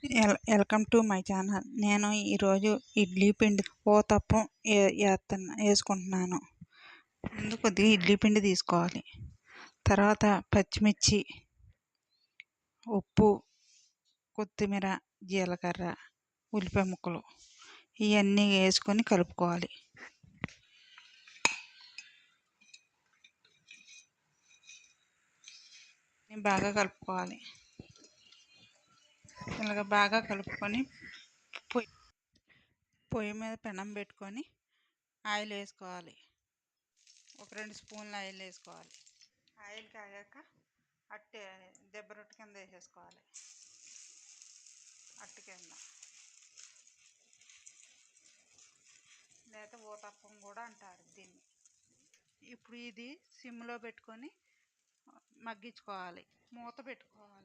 Welcome to my channel. నేను ఈరోజు ఇడ్లీ పిండి ఊతప్పం వేసుకుంటున్నాను. ముందు కొద్దిగా ఇడ్లీ పిండి తీసుకోవాలి. తర్వాత పచ్చిమిర్చి, ఉప్పు, కొత్తిమీర, జీలకర్ర, ఉల్లిపాయ ముక్కలు ఇవన్నీ వేసుకొని కలుపుకోవాలి. బాగా కలుపుకోవాలి. ఇలాగ బాగా కలుపుకొని పొయ్యి మీద పెనం పెట్టుకొని ఆయిల్ వేసుకోవాలి. ఒక 2 స్పూన్లు ఆయిల్ వేసుకోవాలి. ఆయిల్ కాగాక అట్టే దెబ్బ రొట్టె కింద వేసేసుకోవాలి. అట్టు కింద లేకపోతే ఊతప్పం కూడా అంటారు దీన్ని. ఇప్పుడు ఇది సిమ్లో పెట్టుకొని మగ్గించుకోవాలి. మూత పెట్టుకోవాలి.